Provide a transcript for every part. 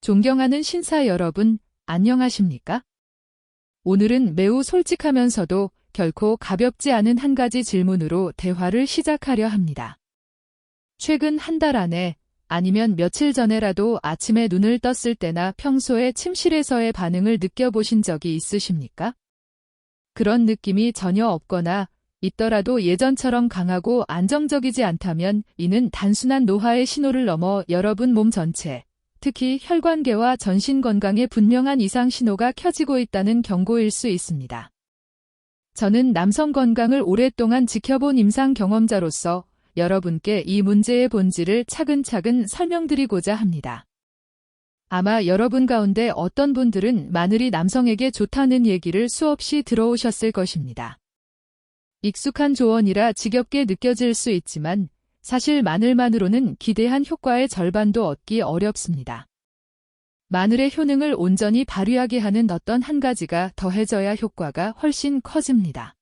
존경하는 신사 여러분, 안녕하십니까? 오늘은 매우 솔직하면서도 결코 가볍지 않은 한 가지 질문으로 대화를 시작하려 합니다. 최근 한 달 안에 아니면 며칠 전에라도 아침에 눈을 떴을 때나 평소에 침실에서의 반응을 느껴보신 적이 있으십니까? 그런 느낌이 전혀 없거나 있더라도 예전처럼 강하고 안정적이지 않다면 이는 단순한 노화의 신호를 넘어 여러분 몸 전체, 특히 혈관계와 전신 건강에 분명한 이상 신호가 켜지고 있다는 경고일 수 있습니다. 저는 남성 건강을 오랫동안 지켜본 임상 경험자로서 여러분께 이 문제의 본질을 차근차근 설명드리고자 합니다. 아마 여러분 가운데 어떤 분들은 마늘이 남성에게 좋다는 얘기를 수없이 들어오셨을 것입니다. 익숙한 조언이라 지겹게 느껴질 수 있지만 사실 마늘만으로는 기대한 효과의 절반도 얻기 어렵습니다. 마늘의 효능을 온전히 발휘하게 하는 어떤 한 가지가 더해져야 효과가 훨씬 커집니다.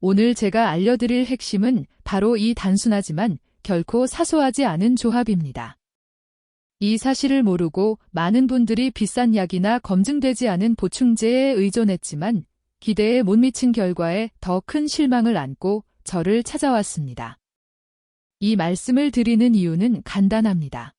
오늘 제가 알려드릴 핵심은 바로 이 단순하지만 결코 사소하지 않은 조합입니다. 이 사실을 모르고 많은 분들이 비싼 약이나 검증되지 않은 보충제에 의존했지만 기대에 못 미친 결과에 더 큰 실망을 안고 저를 찾아왔습니다. 이 말씀을 드리는 이유는 간단합니다.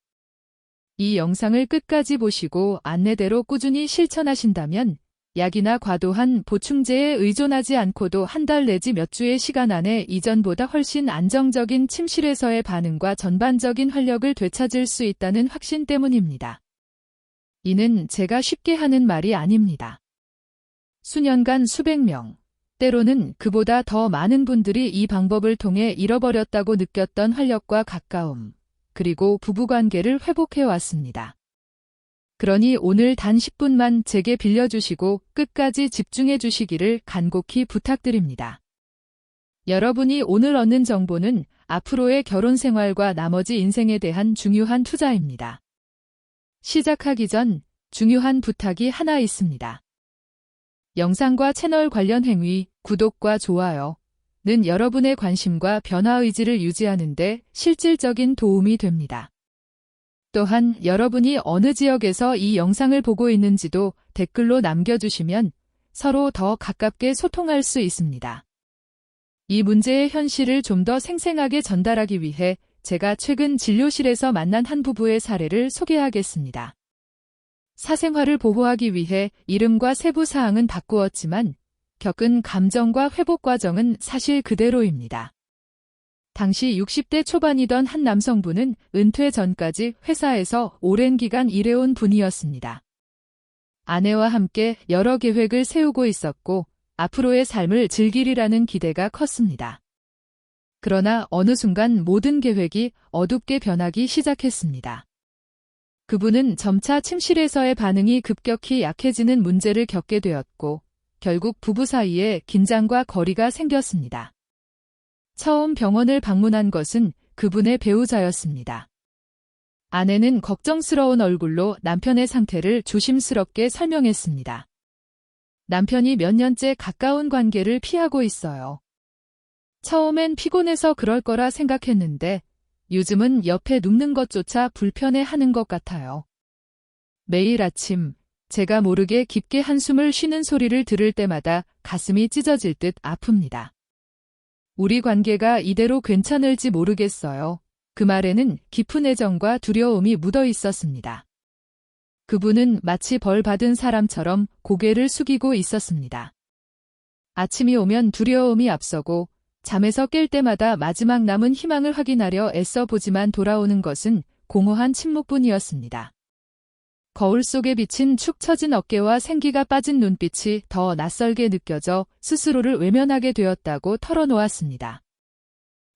이 영상을 끝까지 보시고 안내대로 꾸준히 실천하신다면 약이나 과도한 보충제에 의존하지 않고도 한 달 내지 몇 주의 시간 안에 이전보다 훨씬 안정적인 침실에서의 반응과 전반적인 활력을 되찾을 수 있다는 확신 때문입니다. 이는 제가 쉽게 하는 말이 아닙니다. 수년간 수백 명, 때로는 그보다 더 많은 분들이 이 방법을 통해 잃어버렸다고 느꼈던 활력과 가까움, 그리고 부부관계를 회복해왔습니다. 그러니 오늘 단 10분만 제게 빌려주시고 끝까지 집중해 주시기를 간곡히 부탁드립니다. 여러분이 오늘 얻는 정보는 앞으로의 결혼 생활과 나머지 인생에 대한 중요한 투자입니다. 시작하기 전 중요한 부탁이 하나 있습니다. 영상과 채널 관련 행위, 구독과 좋아요는 여러분의 관심과 변화 의지를 유지하는 데 실질적인 도움이 됩니다. 또한 여러분이 어느 지역에서 이 영상을 보고 있는지도 댓글로 남겨주시면 서로 더 가깝게 소통할 수 있습니다. 이 문제의 현실을 좀 더 생생하게 전달하기 위해 제가 최근 진료실에서 만난 한 부부의 사례를 소개하겠습니다. 사생활을 보호하기 위해 이름과 세부 사항은 바꾸었지만 겪은 감정과 회복 과정은 사실 그대로입니다. 당시 60대 초반이던 한 남성분은 은퇴 전까지 회사에서 오랜 기간 일해온 분이었습니다. 아내와 함께 여러 계획을 세우고 있었고 앞으로의 삶을 즐기리라는 기대가 컸습니다. 그러나 어느 순간 모든 계획이 어둡게 변하기 시작했습니다. 그분은 점차 침실에서의 반응이 급격히 약해지는 문제를 겪게 되었고 결국 부부 사이에 긴장과 거리가 생겼습니다. 처음 병원을 방문한 것은 그분의 배우자였습니다. 아내는 걱정스러운 얼굴로 남편의 상태를 조심스럽게 설명했습니다. 남편이 몇 년째 가까운 관계를 피하고 있어요. 처음엔 피곤해서 그럴 거라 생각했는데 요즘은 옆에 눕는 것조차 불편해하는 것 같아요. 매일 아침 제가 모르게 깊게 한숨을 쉬는 소리를 들을 때마다 가슴이 찢어질 듯 아픕니다. 우리 관계가 이대로 괜찮을지 모르겠어요. 그 말에는 깊은 애정과 두려움이 묻어 있었습니다. 그분은 마치 벌 받은 사람처럼 고개를 숙이고 있었습니다. 아침이 오면 두려움이 앞서고 잠에서 깰 때마다 마지막 남은 희망을 확인하려 애써 보지만 돌아오는 것은 공허한 침묵뿐이었습니다. 거울 속에 비친 축 처진 어깨와 생기가 빠진 눈빛이 더 낯설게 느껴져 스스로를 외면하게 되었다고 털어놓았습니다.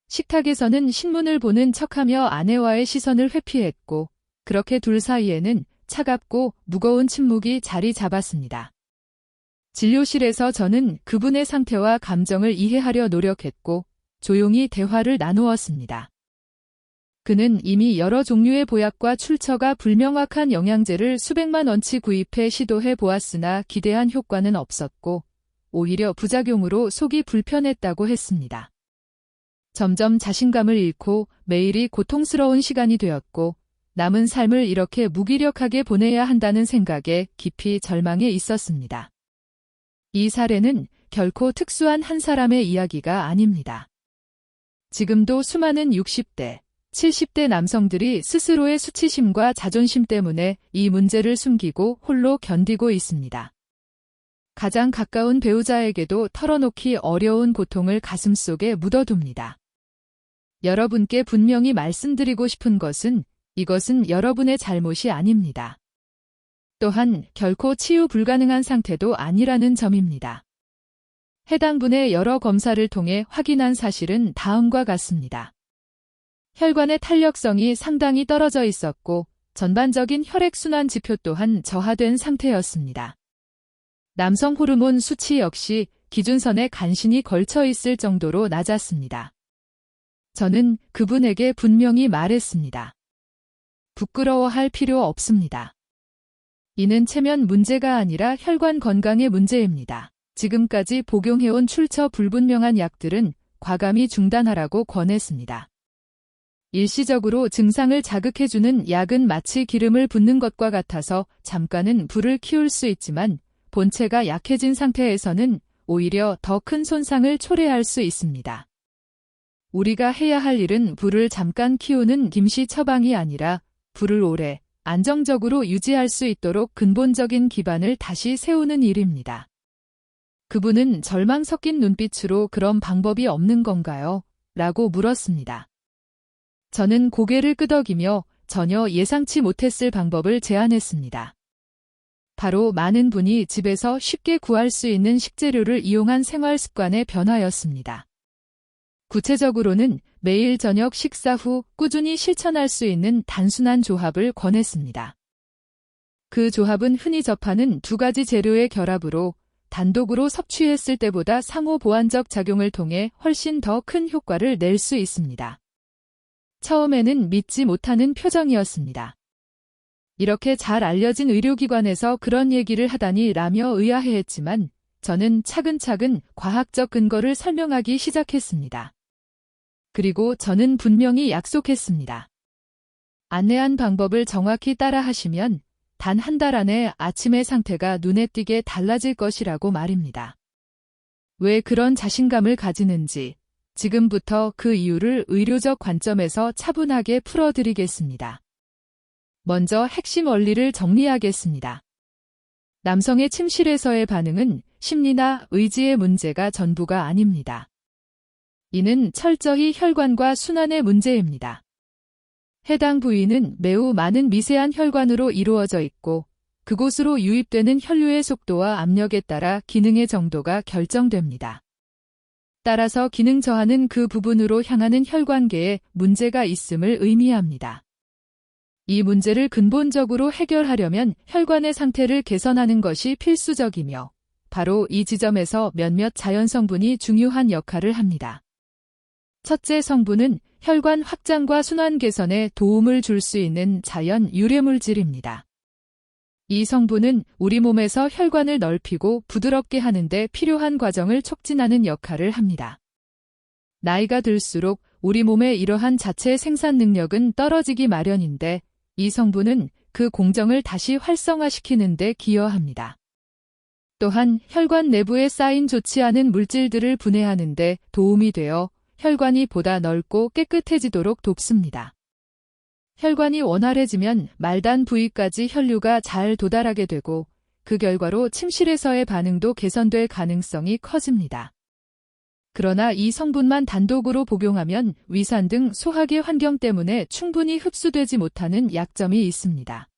식탁에서는 신문을 보는 척하며 아내와의 시선을 회피했고 그렇게 둘 사이에는 차갑고 무거운 침묵이 자리 잡았습니다. 진료실에서 저는 그분의 상태와 감정을 이해하려 노력했고 조용히 대화를 나누었습니다. 그는 이미 여러 종류의 보약과 출처가 불명확한 영양제를 수백만 원치 구입해 시도해 보았으나 기대한 효과는 없었고 오히려 부작용으로 속이 불편했다고 했습니다. 점점 자신감을 잃고 매일이 고통스러운 시간이 되었고 남은 삶을 이렇게 무기력하게 보내야 한다는 생각에 깊이 절망해 있었습니다. 이 사례는 결코 특수한 한 사람의 이야기가 아닙니다. 지금도 수많은 60대, 70대 남성들이 스스로의 수치심과 자존심 때문에 이 문제를 숨기고 홀로 견디고 있습니다. 가장 가까운 배우자에게도 털어놓기 어려운 고통을 가슴속에 묻어둡니다. 여러분께 분명히 말씀드리고 싶은 것은 이것은 여러분의 잘못이 아닙니다. 또한 결코 치유 불가능한 상태도 아니라는 점입니다. 해당 분의 여러 검사를 통해 확인한 사실은 다음과 같습니다. 혈관의 탄력성이 상당히 떨어져 있었고 전반적인 혈액순환 지표 또한 저하된 상태였습니다. 남성 호르몬 수치 역시 기준선에 간신히 걸쳐 있을 정도로 낮았습니다. 저는 그분에게 분명히 말했습니다. 부끄러워할 필요 없습니다. 이는 체면 문제가 아니라 혈관 건강의 문제입니다. 지금까지 복용해온 출처 불분명한 약들은 과감히 중단하라고 권했습니다. 일시적으로 증상을 자극해주는 약은 마치 기름을 붓는 것과 같아서 잠깐은 불을 키울 수 있지만 본체가 약해진 상태에서는 오히려 더 큰 손상을 초래할 수 있습니다. 우리가 해야 할 일은 불을 잠깐 키우는 김시 처방이 아니라 불을 오래, 안정적으로 유지할 수 있도록 근본적인 기반을 다시 세우는 일입니다. 그분은 절망 섞인 눈빛으로 그런 방법이 없는 건가요? 라고 물었습니다. 저는 고개를 끄덕이며 전혀 예상치 못했을 방법을 제안했습니다. 바로 많은 분이 집에서 쉽게 구할 수 있는 식재료를 이용한 생활 습관의 변화였습니다. 구체적으로는 매일 저녁 식사 후 꾸준히 실천할 수 있는 단순한 조합을 권했습니다. 그 조합은 흔히 접하는 두 가지 재료의 결합으로 단독으로 섭취했을 때보다 상호 보완적 작용을 통해 훨씬 더 큰 효과를 낼 수 있습니다. 처음에는 믿지 못하는 표정이었습니다. 이렇게 잘 알려진 의료기관에서 그런 얘기를 하다니 라며 의아해했지만 저는 차근차근 과학적 근거를 설명하기 시작했습니다. 그리고 저는 분명히 약속했습니다. 안내한 방법을 정확히 따라하시면 단 한 달 안에 아침의 상태가 눈에 띄게 달라질 것이라고 말입니다. 왜 그런 자신감을 가지는지 지금부터 그 이유를 의료적 관점에서 차분하게 풀어드리겠습니다. 먼저 핵심 원리를 정리하겠습니다. 남성의 침실에서의 반응은 심리나 의지의 문제가 전부가 아닙니다. 이는 철저히 혈관과 순환의 문제입니다. 해당 부위는 매우 많은 미세한 혈관으로 이루어져 있고 그곳으로 유입되는 혈류의 속도와 압력에 따라 기능의 정도가 결정됩니다. 따라서 기능 저하는 그 부분으로 향하는 혈관계에 문제가 있음을 의미합니다. 이 문제를 근본적으로 해결하려면 혈관의 상태를 개선하는 것이 필수적이며 바로 이 지점에서 몇몇 자연성분이 중요한 역할을 합니다. 첫째 성분은 혈관 확장과 순환 개선에 도움을 줄 수 있는 자연 유래물질입니다. 이 성분은 우리 몸에서 혈관을 넓히고 부드럽게 하는 데 필요한 과정을 촉진하는 역할을 합니다. 나이가 들수록 우리 몸의 이러한 자체 생산 능력은 떨어지기 마련인데 이 성분은 그 공정을 다시 활성화시키는 데 기여합니다. 또한 혈관 내부에 쌓인 좋지 않은 물질들을 분해하는 데 도움이 되어 혈관이 보다 넓고 깨끗해지도록 돕습니다. 혈관이 원활해지면 말단 부위까지 혈류가 잘 도달하게 되고 그 결과로 침실에서의 반응도 개선될 가능성이 커집니다. 그러나 이 성분만 단독으로 복용하면 위산 등 소화기 환경 때문에 충분히 흡수되지 못하는 약점이 있습니다.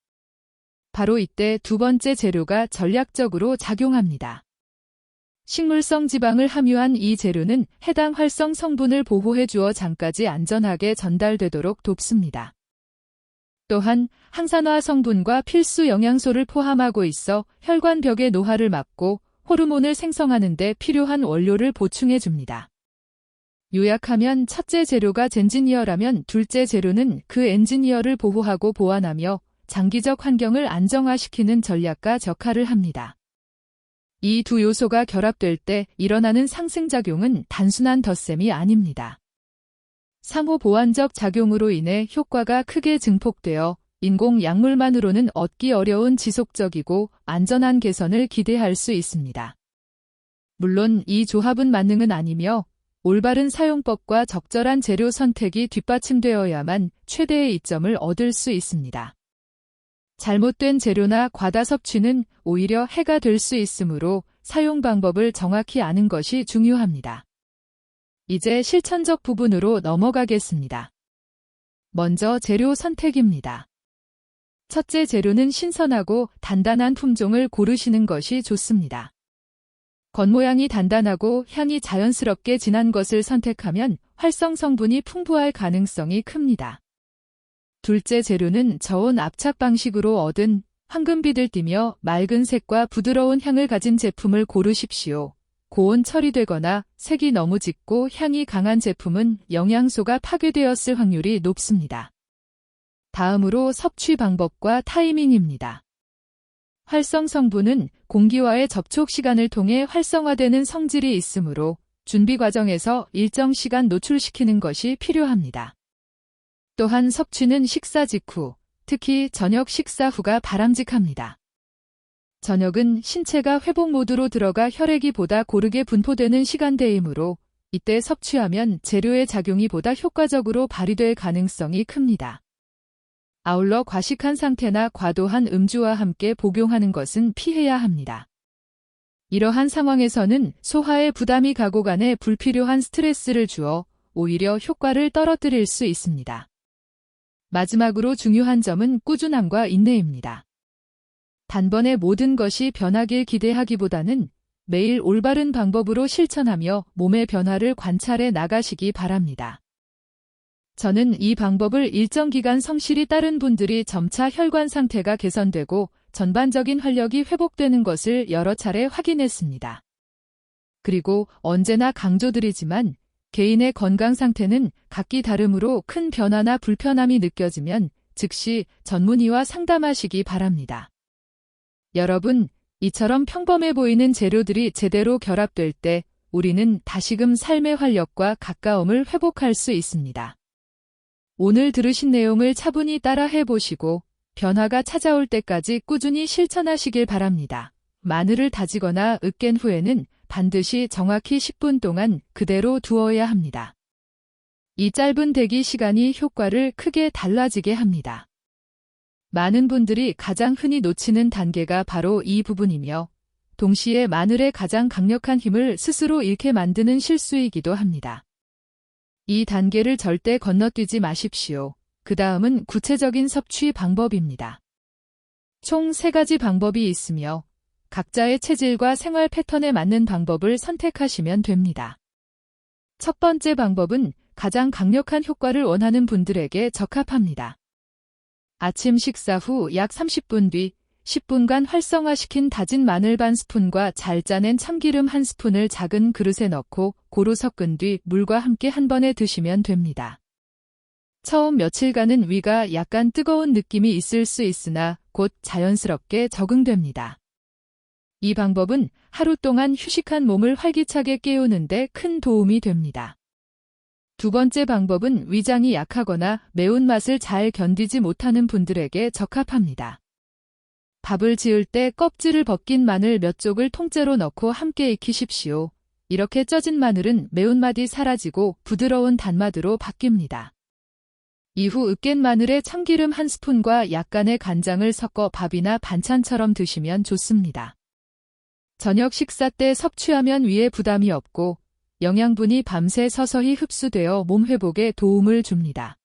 바로 이때 두 번째 재료가 전략적으로 작용합니다. 식물성 지방을 함유한 이 재료는 해당 활성 성분을 보호해 주어 장까지 안전하게 전달되도록 돕습니다. 또한 항산화 성분과 필수 영양소를 포함하고 있어 혈관벽의 노화를 막고 호르몬을 생성하는 데 필요한 원료를 보충해 줍니다. 요약하면 첫째 재료가 젠지니어라면 둘째 재료는 그 엔지니어를 보호하고 보완하며 장기적 환경을 안정화시키는 전략가 역할을 합니다. 이 두 요소가 결합될 때 일어나는 상승작용은 단순한 덧셈이 아닙니다. 상호 보완적 작용으로 인해 효과가 크게 증폭되어 인공 약물만으로는 얻기 어려운 지속적이고 안전한 개선을 기대할 수 있습니다. 물론 이 조합은 만능은 아니며 올바른 사용법과 적절한 재료 선택이 뒷받침되어야만 최대의 이점을 얻을 수 있습니다. 잘못된 재료나 과다 섭취는 오히려 해가 될 수 있으므로 사용 방법을 정확히 아는 것이 중요합니다. 이제 실천적 부분으로 넘어가겠습니다. 먼저 재료 선택입니다. 첫째, 재료는 신선하고 단단한 품종을 고르시는 것이 좋습니다. 겉모양이 단단하고 향이 자연스럽게 진한 것을 선택하면 활성 성분이 풍부할 가능성이 큽니다. 둘째, 재료는 저온 압착 방식으로 얻은 황금빛을 맑은 색과 부드러운 향을 가진 제품을 고르십시오. 고온 처리되거나 색이 너무 짙고 향이 강한 제품은 영양소가 파괴되었을 확률이 높습니다. 다음으로 섭취 방법과 타이밍입니다. 활성 성분은 공기와의 접촉 시간을 통해 활성화되는 성질이 있으므로 준비 과정에서 일정 시간 노출시키는 것이 필요합니다. 또한 섭취는 식사 직후, 특히 저녁 식사 후가 바람직합니다. 저녁은 신체가 회복 모드로 들어가 혈액이 보다 고르게 분포되는 시간대이므로 이때 섭취하면 재료의 작용이 보다 효과적으로 발휘될 가능성이 큽니다. 아울러 과식한 상태나 과도한 음주와 함께 복용하는 것은 피해야 합니다. 이러한 상황에서는 소화에 부담이 가고 간에 불필요한 스트레스를 주어 오히려 효과를 떨어뜨릴 수 있습니다. 마지막으로 중요한 점은 꾸준함과 인내입니다. 단번에 모든 것이 변하길 기대하기보다는 매일 올바른 방법으로 실천하며 몸의 변화를 관찰해 나가시기 바랍니다. 저는 이 방법을 일정 기간 성실히 따른 분들이 점차 혈관 상태가 개선되고 전반적인 활력이 회복되는 것을 여러 차례 확인했습니다. 그리고 언제나 강조드리지만 개인의 건강 상태는 각기 다르므로 큰 변화나 불편함이 느껴지면 즉시 전문의와 상담하시기 바랍니다. 여러분, 이처럼 평범해 보이는 재료들이 제대로 결합될 때 우리는 다시금 삶의 활력과 가까움을 회복할 수 있습니다. 오늘 들으신 내용을 차분히 따라해 보시고 변화가 찾아올 때까지 꾸준히 실천하시길 바랍니다. 마늘을 다지거나 으깬 후에는 반드시 정확히 10분 동안 그대로 두어야 합니다. 이 짧은 대기 시간이 효과를 크게 달라지게 합니다. 많은 분들이 가장 흔히 놓치는 단계가 바로 이 부분이며 동시에 마늘의 가장 강력한 힘을 스스로 잃게 만드는 실수이기도 합니다. 이 단계를 절대 건너뛰지 마십시오. 그 다음은 구체적인 섭취 방법입니다. 총 3가지 방법이 있으며 각자의 체질과 생활 패턴에 맞는 방법을 선택하시면 됩니다. 첫 번째 방법은 가장 강력한 효과를 원하는 분들에게 적합합니다. 아침 식사 후 약 30분 뒤 10분간 활성화시킨 다진 마늘 반 스푼과 잘 짜낸 참기름 1스푼을 작은 그릇에 넣고 고루 섞은 뒤 물과 함께 한 번에 드시면 됩니다. 처음 며칠간은 위가 약간 뜨거운 느낌이 있을 수 있으나 곧 자연스럽게 적응됩니다. 이 방법은 하루 동안 휴식한 몸을 활기차게 깨우는 데 큰 도움이 됩니다. 두 번째 방법은 위장이 약하거나 매운맛을 잘 견디지 못하는 분들에게 적합합니다. 밥을 지을 때 껍질을 벗긴 마늘 몇 쪽을 통째로 넣고 함께 익히십시오. 이렇게 쪄진 마늘은 매운맛이 사라지고 부드러운 단맛으로 바뀝니다. 이후 으깬 마늘에 참기름 1스푼과 약간의 간장을 섞어 밥이나 반찬처럼 드시면 좋습니다. 저녁 식사 때 섭취하면 위에 부담이 없고 영양분이 밤새 서서히 흡수되어 몸 회복에 도움을 줍니다.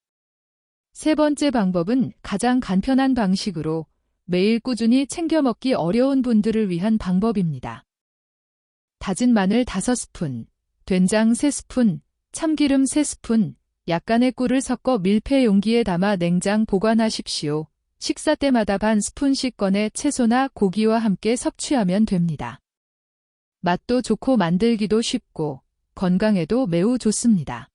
세 번째 방법은 가장 간편한 방식으로 매일 꾸준히 챙겨 먹기 어려운 분들을 위한 방법입니다. 다진 마늘 5스푼, 된장 3스푼, 참기름 3스푼, 약간의 꿀을 섞어 밀폐 용기에 담아 냉장 보관하십시오. 식사 때마다 반 스푼씩 꺼내 채소나 고기와 함께 섭취하면 됩니다. 맛도 좋고 만들기도 쉽고 건강에도 매우 좋습니다.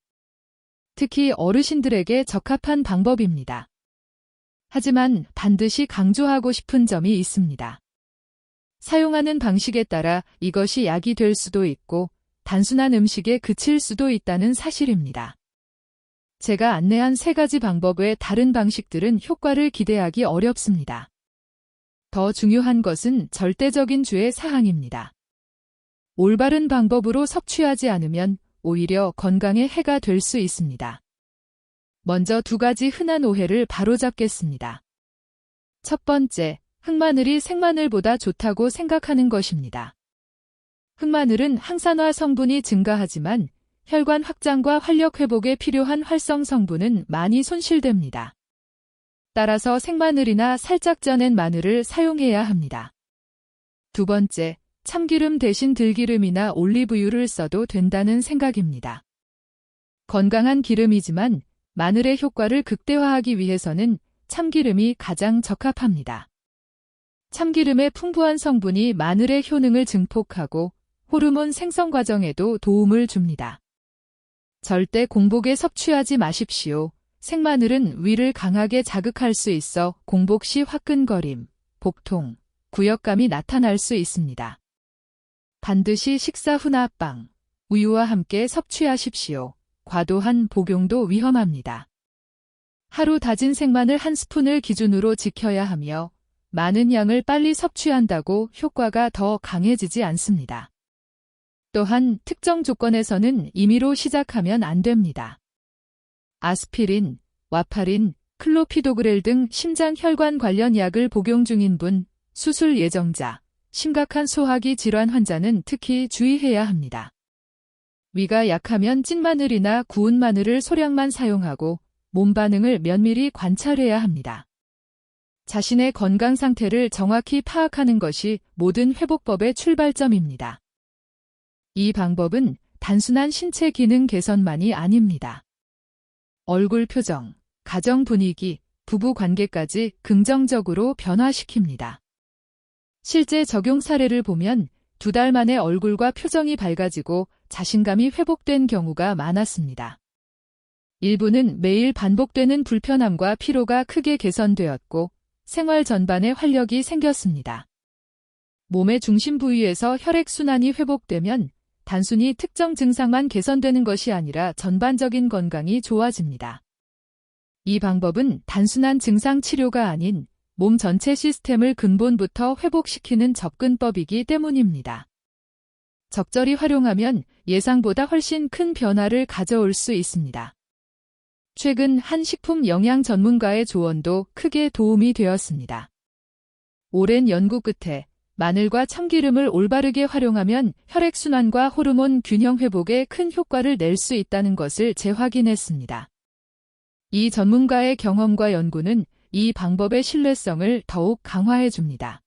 특히 어르신들에게 적합한 방법입니다. 하지만 반드시 강조하고 싶은 점이 있습니다. 사용하는 방식에 따라 이것이 약이 될 수도 있고 단순한 음식에 그칠 수도 있다는 사실입니다. 제가 안내한 3가지 방법 외 다른 방식들은 효과를 기대하기 어렵습니다. 더 중요한 것은 절대적인 주의 사항입니다. 올바른 방법으로 섭취하지 않으면 오히려 건강에 해가 될 수 있습니다. 먼저 2가지 흔한 오해를 바로잡겠습니다. 첫 번째, 흑마늘이 생마늘보다 좋다고 생각하는 것입니다. 흑마늘은 항산화 성분이 증가하지만 혈관 확장과 활력 회복에 필요한 활성 성분은 많이 손실됩니다. 따라서 생마늘이나 살짝 쪄낸 마늘을 사용해야 합니다. 2번째, 참기름 대신 들기름이나 올리브유를 써도 된다는 생각입니다. 건강한 기름이지만 마늘의 효과를 극대화하기 위해서는 참기름이 가장 적합합니다. 참기름의 풍부한 성분이 마늘의 효능을 증폭하고 호르몬 생성 과정에도 도움을 줍니다. 절대 공복에 섭취하지 마십시오. 생마늘은 위를 강하게 자극할 수 있어 공복 시 화끈거림, 복통, 구역감이 나타날 수 있습니다. 반드시 식사 후나 빵, 우유와 함께 섭취하십시오. 과도한 복용도 위험합니다. 하루 다진 생마늘 1스푼을 기준으로 지켜야 하며 많은 양을 빨리 섭취한다고 효과가 더 강해지지 않습니다. 또한 특정 조건에서는 임의로 시작하면 안 됩니다. 아스피린, 와파린, 클로피도그렐 등 심장 혈관 관련 약을 복용 중인 분, 수술 예정자, 심각한 소화기 질환 환자는 특히 주의해야 합니다. 위가 약하면 찐 마늘이나 구운 마늘을 소량만 사용하고 몸 반응을 면밀히 관찰해야 합니다. 자신의 건강 상태를 정확히 파악하는 것이 모든 회복법의 출발점입니다. 이 방법은 단순한 신체 기능 개선만이 아닙니다. 얼굴 표정, 가정 분위기, 부부 관계까지 긍정적으로 변화시킵니다. 실제 적용 사례를 보면 2달 만에 얼굴과 표정이 밝아지고 자신감이 회복된 경우가 많았습니다. 일부는 매일 반복되는 불편함과 피로가 크게 개선되었고 생활 전반에 활력이 생겼습니다. 몸의 중심 부위에서 혈액순환이 회복되면 단순히 특정 증상만 개선되는 것이 아니라 전반적인 건강이 좋아집니다. 이 방법은 단순한 증상 치료가 아닌 몸 전체 시스템을 근본부터 회복시키는 접근법이기 때문입니다. 적절히 활용하면 예상보다 훨씬 큰 변화를 가져올 수 있습니다. 최근 한 식품 영양 전문가의 조언도 크게 도움이 되었습니다. 오랜 연구 끝에 마늘과 참기름을 올바르게 활용하면 혈액순환과 호르몬 균형 회복에 큰 효과를 낼 수 있다는 것을 재확인했습니다. 이 전문가의 경험과 연구는 이 방법의 신뢰성을 더욱 강화해 줍니다.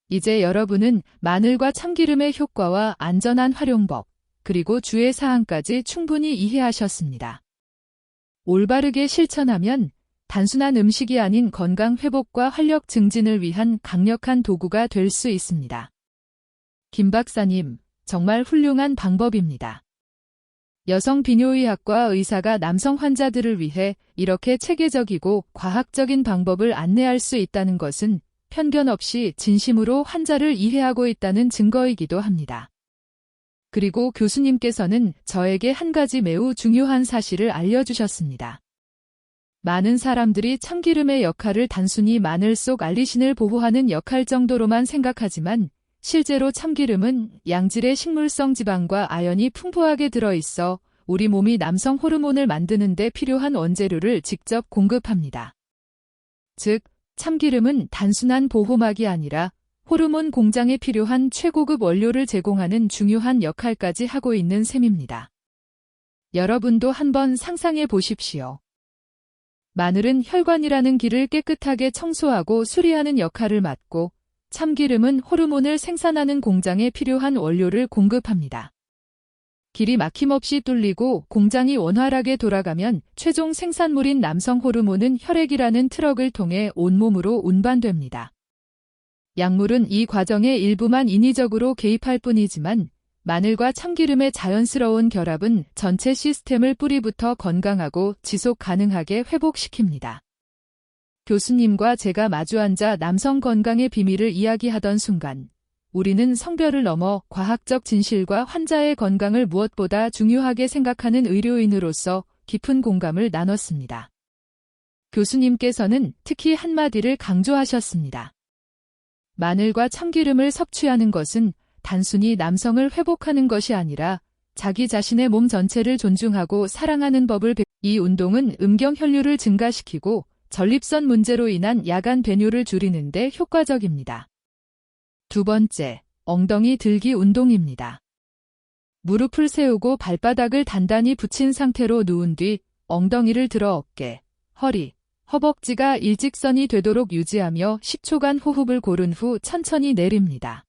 이제 여러분은 마늘과 참기름의 효과와 안전한 활용법, 그리고 주의 사항까지 충분히 이해하셨습니다. 올바르게 실천하면 단순한 음식이 아닌 건강 회복과 활력 증진을 위한 강력한 도구가 될 수 있습니다. 김 박사님, 정말 훌륭한 방법입니다. 여성 비뇨의학과 의사가 남성 환자들을 위해 이렇게 체계적이고 과학적인 방법을 안내할 수 있다는 것은 편견 없이 진심으로 환자를 이해하고 있다는 증거이기도 합니다. 그리고 교수님께서는 저에게 한 가지 매우 중요한 사실을 알려주셨습니다. 많은 사람들이 참기름의 역할을 단순히 마늘 속 알리신을 보호하는 역할 정도로만 생각하지만 실제로 참기름은 양질의 식물성 지방과 아연이 풍부하게 들어있어 우리 몸이 남성 호르몬을 만드는 데 필요한 원재료를 직접 공급합니다. 즉, 참기름은 단순한 보호막이 아니라 호르몬 공장에 필요한 최고급 원료를 제공하는 중요한 역할까지 하고 있는 셈입니다. 여러분도 한번 상상해 보십시오. 마늘은 혈관이라는 길을 깨끗하게 청소하고 수리하는 역할을 맡고 참기름은 호르몬을 생산하는 공장에 필요한 원료를 공급합니다. 길이 막힘없이 뚫리고 공장이 원활하게 돌아가면 최종 생산물인 남성 호르몬은 혈액이라는 트럭을 통해 온몸으로 운반됩니다. 약물은 이 과정의 일부만 인위적으로 개입할 뿐이지만 마늘과 참기름의 자연스러운 결합은 전체 시스템을 뿌리부터 건강하고 지속 가능하게 회복시킵니다. 교수님과 제가 마주 앉아 남성 건강의 비밀을 이야기하던 순간, 우리는 성별을 넘어 과학적 진실과 환자의 건강을 무엇보다 중요하게 생각하는 의료인으로서 깊은 공감을 나눴습니다. 교수님께서는 특히 한마디를 강조하셨습니다. 마늘과 참기름을 섭취하는 것은 단순히 남성을 회복하는 것이 아니라 자기 자신의 몸 전체를 존중하고 사랑하는 법을 이 운동은 음경혈류를 증가시키고 전립선 문제로 인한 야간 배뇨를 줄이는 데 효과적입니다. 두 번째, 엉덩이 들기 운동입니다. 무릎을 세우고 발바닥을 단단히 붙인 상태로 누운 뒤 엉덩이를 들어 어깨, 허리, 허벅지가 일직선이 되도록 유지하며 10초간 호흡을 고른 후 천천히 내립니다.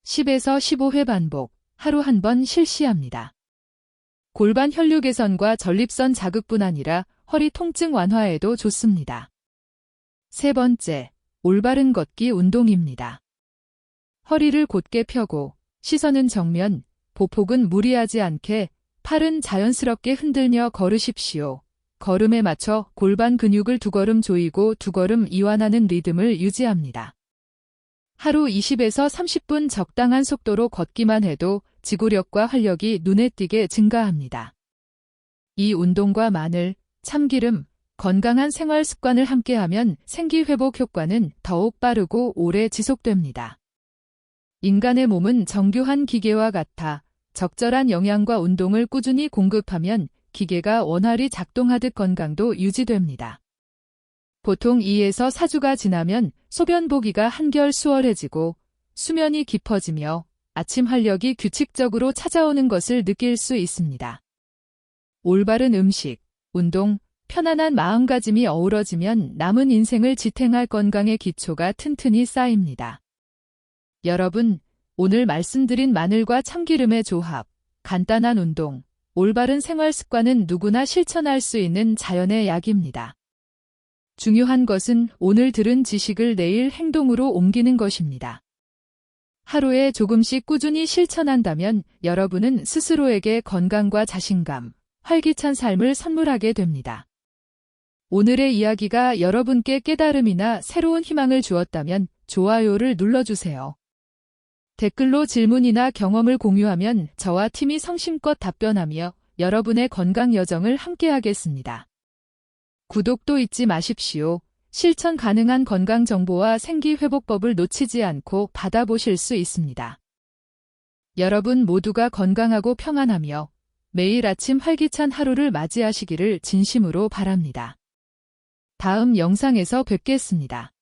10에서 15회 반복, 하루 한 번 실시합니다. 골반 혈류 개선과 전립선 자극뿐 아니라 허리 통증 완화에도 좋습니다. 세 번째, 올바른 걷기 운동입니다. 허리를 곧게 펴고 시선은 정면, 보폭은 무리하지 않게 팔은 자연스럽게 흔들며 걸으십시오. 걸음에 맞춰 골반 근육을 두 걸음 조이고 두 걸음 이완하는 리듬을 유지합니다. 하루 20에서 30분 적당한 속도로 걷기만 해도 지구력과 활력이 눈에 띄게 증가합니다. 이 운동과 마늘, 참기름, 건강한 생활 습관을 함께하면 생기 회복 효과는 더욱 빠르고 오래 지속됩니다. 인간의 몸은 정교한 기계와 같아 적절한 영양과 운동을 꾸준히 공급하면 기계가 원활히 작동하듯 건강도 유지됩니다. 보통 2에서 4주가 지나면 소변 보기가 한결 수월해지고 수면이 깊어지며 아침 활력이 규칙적으로 찾아오는 것을 느낄 수 있습니다. 올바른 음식, 운동, 편안한 마음가짐이 어우러지면 남은 인생을 지탱할 건강의 기초가 튼튼히 쌓입니다. 여러분, 오늘 말씀드린 마늘과 참기름의 조합, 간단한 운동, 올바른 생활 습관은 누구나 실천할 수 있는 자연의 약입니다. 중요한 것은 오늘 들은 지식을 내일 행동으로 옮기는 것입니다. 하루에 조금씩 꾸준히 실천한다면 여러분은 스스로에게 건강과 자신감, 활기찬 삶을 선물하게 됩니다. 오늘의 이야기가 여러분께 깨달음이나 새로운 희망을 주었다면 좋아요를 눌러주세요. 댓글로 질문이나 경험을 공유하면 저와 팀이 성심껏 답변하며 여러분의 건강 여정을 함께하겠습니다. 구독도 잊지 마십시오. 실천 가능한 건강 정보와 생기 회복법을 놓치지 않고 받아보실 수 있습니다. 여러분 모두가 건강하고 평안하며 매일 아침 활기찬 하루를 맞이하시기를 진심으로 바랍니다. 다음 영상에서 뵙겠습니다.